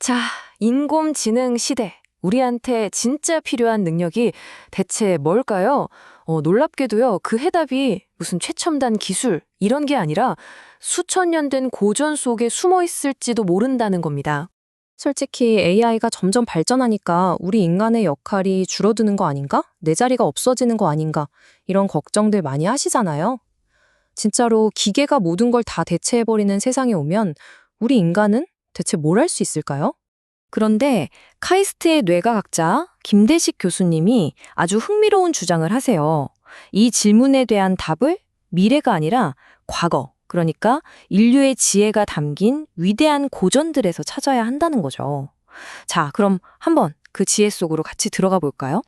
자, 인공지능 시대. 우리한테 진짜 필요한 능력이 대체 뭘까요? 놀랍게도요, 그 해답이 무슨 최첨단 기술, 이런 게 아니라 수천 년 된 고전 속에 숨어 있을지도 모른다는 겁니다. 솔직히 AI가 점점 발전하니까 우리 인간의 역할이 줄어드는 거 아닌가? 내 자리가 없어지는 거 아닌가? 이런 걱정들 많이 하시잖아요. 진짜로 기계가 모든 걸 다 대체해버리는 세상에 오면 우리 인간은 대체 뭘 할 수 있을까요? 그런데 카이스트의 뇌과학자 김대식 교수님이 아주 흥미로운 주장을 하세요. 이 질문에 대한 답을 미래가 아니라 과거, 그러니까 인류의 지혜가 담긴 위대한 고전들에서 찾아야 한다는 거죠. 자, 그럼 한번 그 지혜 속으로 같이 들어가 볼까요?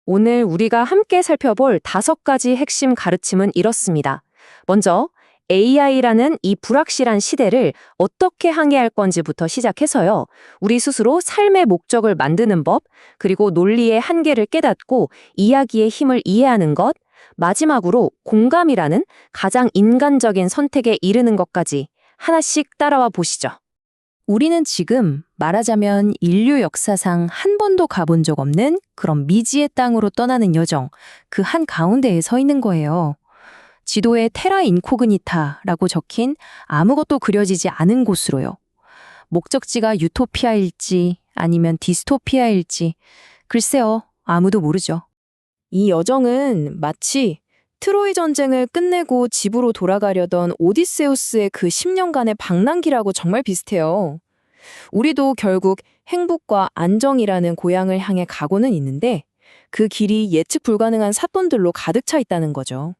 오늘 우리가 함께 살펴볼 5가지 핵심 가르침은 이렇습니다. 먼저 AI라는 이 불확실한 시대를 어떻게 항해할 건지부터 시작해서요. 우리 스스로 삶의 목적을 만드는 법, 그리고 논리의 한계를 깨닫고 이야기의 힘을 이해하는 것, 마지막으로 공감이라는 가장 인간적인 선택에 이르는 것까지 하나씩 따라와 보시죠. 우리는 지금 말하자면 인류 역사상 한 번도 가본 적 없는 그런 미지의 땅으로 떠나는 여정, 그 한 가운데에 서 있는 거예요. 지도에 테라 인코그니타라고 적힌 아무것도 그려지지 않은 곳으로요. 목적지가 유토피아일지 아니면 디스토피아일지 글쎄요, 아무도 모르죠. 이 여정은 마치 트로이 전쟁을 끝내고 집으로 돌아가려던 오디세우스의 그 10년간의 방랑기라고 정말 비슷해요. 우리도 결국 행복과 안정이라는 고향을 향해 가고는 있는데 그 길이 예측 불가능한 사건들로 가득 차 있다는 거죠.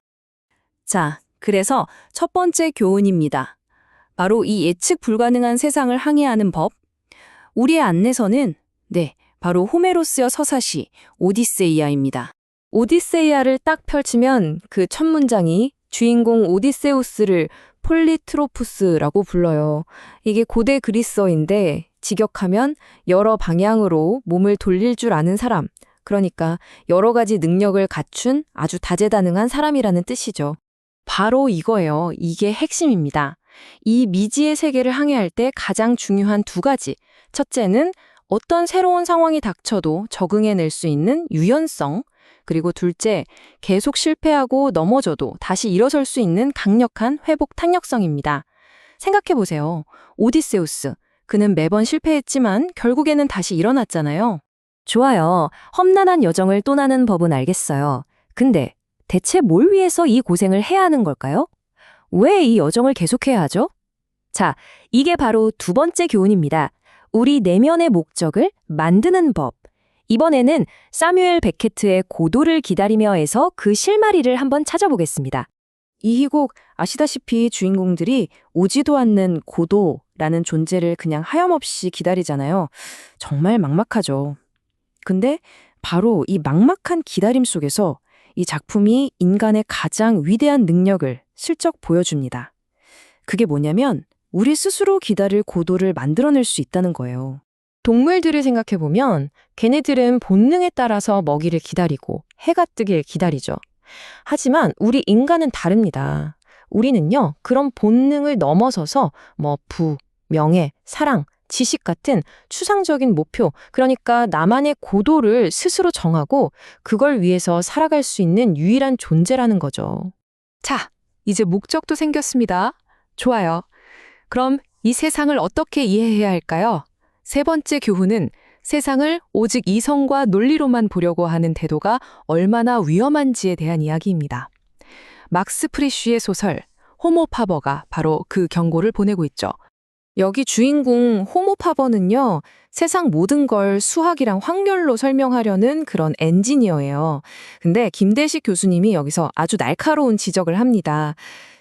자, 그래서 첫 번째 교훈입니다. 바로 이 예측 불가능한 세상을 항해하는 법. 우리의 안내서는 바로 호메로스의 서사시 오디세이아입니다. 오디세이아를 딱 펼치면 그 첫 문장이 주인공 오디세우스를 폴리트로푸스라고 불러요. 이게 고대 그리스어인데 직역하면 여러 방향으로 몸을 돌릴 줄 아는 사람, 그러니까 여러 가지 능력을 갖춘 아주 다재다능한 사람이라는 뜻이죠. 바로 이거예요. 이게 핵심입니다. 이 미지의 세계를 항해할 때 가장 중요한 2가지. 첫째는 어떤 새로운 상황이 닥쳐도 적응해낼 수 있는 유연성, 그리고 둘째, 계속 실패하고 넘어져도 다시 일어설 수 있는 강력한 회복 탄력성입니다. 생각해보세요. 오디세우스, 그는 매번 실패했지만 결국에는 다시 일어났잖아요. 좋아요. 험난한 여정을 떠나는 법은 알겠어요. 근데 대체 뭘 위해서 이 고생을 해야 하는 걸까요? 왜 이 여정을 계속해야 하죠? 자, 이게 바로 2번째 교훈입니다. 우리 내면의 목적을 만드는 법. 이번에는 사뮤엘 베케트의 고도를 기다리며에서 그 실마리를 한번 찾아보겠습니다. 이 희곡 아시다시피 주인공들이 오지도 않는 고도라는 존재를 그냥 하염없이 기다리잖아요. 정말 막막하죠. 근데 바로 이 막막한 기다림 속에서 이 작품이 인간의 가장 위대한 능력을 슬쩍 보여줍니다. 그게 뭐냐면 우리 스스로 기다릴 고도를 만들어낼 수 있다는 거예요. 동물들을 생각해보면 걔네들은 본능에 따라서 먹이를 기다리고 해가 뜨길 기다리죠. 하지만 우리 인간은 다릅니다. 우리는요, 그런 본능을 넘어서서 부, 명예, 사랑, 지식 같은 추상적인 목표, 그러니까 나만의 고도를 스스로 정하고 그걸 위해서 살아갈 수 있는 유일한 존재라는 거죠. 자, 이제 목적도 생겼습니다. 좋아요. 그럼 이 세상을 어떻게 이해해야 할까요? 3번째 교훈은 세상을 오직 이성과 논리로만 보려고 하는 태도가 얼마나 위험한지에 대한 이야기입니다. 막스 프리쉬의 소설 호모파버가 바로 그 경고를 보내고 있죠. 여기 주인공 호모파버는요, 세상 모든 걸 수학이랑 확률로 설명하려는 그런 엔지니어예요. 근데 김대식 교수님이 여기서 아주 날카로운 지적을 합니다.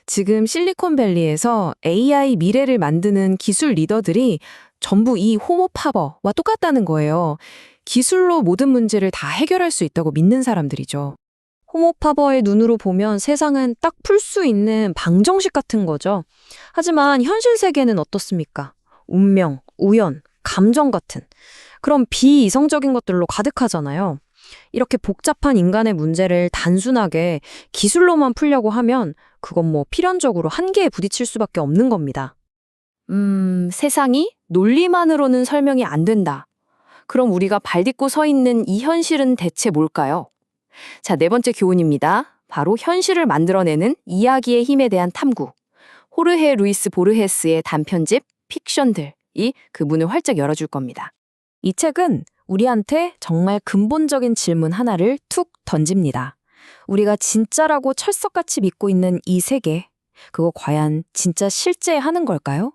지금 실리콘밸리에서 AI 미래를 만드는 기술 리더들이 전부 이 호모파버와 똑같다는 거예요. 기술로 모든 문제를 다 해결할 수 있다고 믿는 사람들이죠. 호모파버의 눈으로 보면 세상은 딱 풀 수 있는 방정식 같은 거죠. 하지만 현실 세계는 어떻습니까? 운명, 우연, 감정 같은 그런 비이성적인 것들로 가득하잖아요. 이렇게 복잡한 인간의 문제를 단순하게 기술로만 풀려고 하면 그건 필연적으로 한계에 부딪힐 수밖에 없는 겁니다. 세상이 논리만으로는 설명이 안 된다. 그럼 우리가 발딛고 서 있는 이 현실은 대체 뭘까요? 자, 네 번째 교훈입니다. 바로 현실을 만들어내는 이야기의 힘에 대한 탐구. 호르헤 루이스 보르헤스의 단편집 픽션들이 그 문을 활짝 열어줄 겁니다. 이 책은 우리한테 정말 근본적인 질문 하나를 툭 던집니다. 우리가 진짜라고 철석같이 믿고 있는 이 세계, 그거 과연 진짜 실제 하는 걸까요?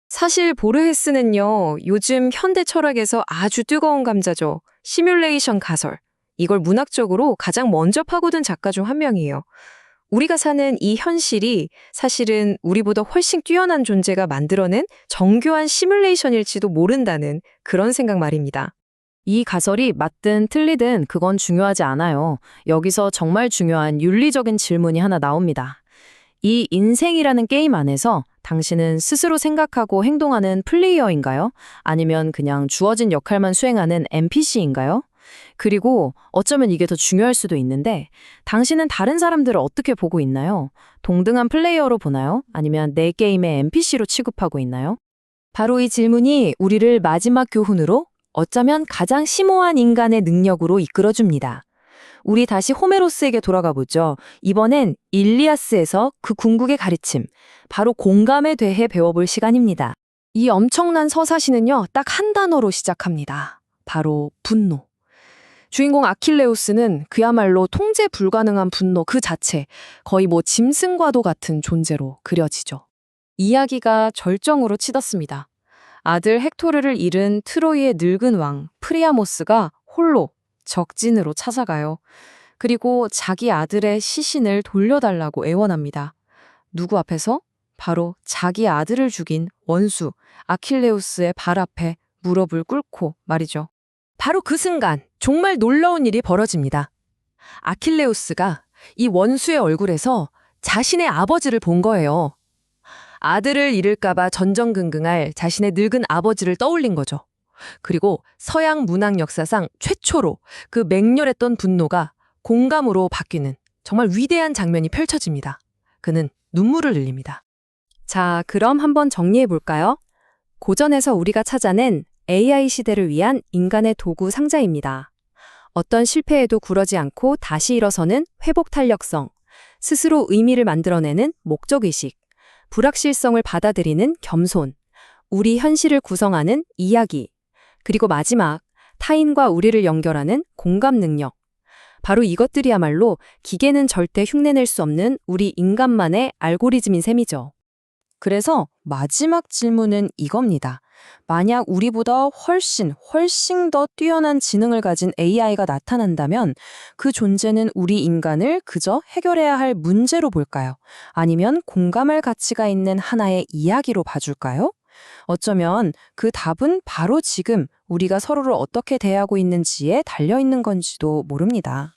사실 보르헤스는요, 요즘 현대 철학에서 아주 뜨거운 감자죠. 시뮬레이션 가설. 이걸 문학적으로 가장 먼저 파고든 작가 중 한 명이에요. 우리가 사는 이 현실이 사실은 우리보다 훨씬 뛰어난 존재가 만들어낸 정교한 시뮬레이션일지도 모른다는 그런 생각 말입니다. 이 가설이 맞든 틀리든 그건 중요하지 않아요. 여기서 정말 중요한 윤리적인 질문이 하나 나옵니다. 이 인생이라는 게임 안에서 당신은 스스로 생각하고 행동하는 플레이어인가요? 아니면 그냥 주어진 역할만 수행하는 NPC인가요? 그리고 어쩌면 이게 더 중요할 수도 있는데 당신은 다른 사람들을 어떻게 보고 있나요? 동등한 플레이어로 보나요? 아니면 내 게임의 NPC로 취급하고 있나요? 바로 이 질문이 우리를 마지막 교훈으로 어쩌면 가장 심오한 인간의 능력으로 이끌어줍니다. 우리 다시 호메로스에게 돌아가 보죠. 이번엔 일리아스에서 그 궁극의 가르침, 바로 공감에 대해 배워볼 시간입니다. 이 엄청난 서사시는요, 딱 한 단어로 시작합니다. 바로 분노. 주인공 아킬레우스는 그야말로 통제 불가능한 분노 그 자체, 거의 짐승과도 같은 존재로 그려지죠. 이야기가 절정으로 치닫습니다. 아들 헥토르를 잃은 트로이의 늙은 왕 프리아모스가 홀로 적진으로 찾아가요. 그리고 자기 아들의 시신을 돌려달라고 애원합니다. 누구 앞에서? 바로 자기 아들을 죽인 원수 아킬레우스의 발 앞에 무릎을 꿇고 말이죠. 바로 그 순간 정말 놀라운 일이 벌어집니다. 아킬레우스가 이 원수의 얼굴에서 자신의 아버지를 본 거예요. 아들을 잃을까봐 전전긍긍할 자신의 늙은 아버지를 떠올린 거죠. 그리고 서양 문학 역사상 최초로 그 맹렬했던 분노가 공감으로 바뀌는 정말 위대한 장면이 펼쳐집니다. 그는 눈물을 흘립니다. 자, 그럼 한번 정리해 볼까요? 고전에서 우리가 찾아낸 AI 시대를 위한 인간의 도구 상자입니다. 어떤 실패에도 굴하지 않고 다시 일어서는 회복 탄력성, 스스로 의미를 만들어내는 목적의식, 불확실성을 받아들이는 겸손, 우리 현실을 구성하는 이야기, 그리고 마지막, 타인과 우리를 연결하는 공감 능력. 바로 이것들이야말로 기계는 절대 흉내낼 수 없는 우리 인간만의 알고리즘인 셈이죠. 그래서 마지막 질문은 이겁니다. 만약 우리보다 훨씬 더 뛰어난 지능을 가진 AI가 나타난다면 그 존재는 우리 인간을 그저 해결해야 할 문제로 볼까요? 아니면 공감할 가치가 있는 하나의 이야기로 봐줄까요? 어쩌면 그 답은 바로 지금 우리가 서로를 어떻게 대하고 있는지에 달려있는 건지도 모릅니다.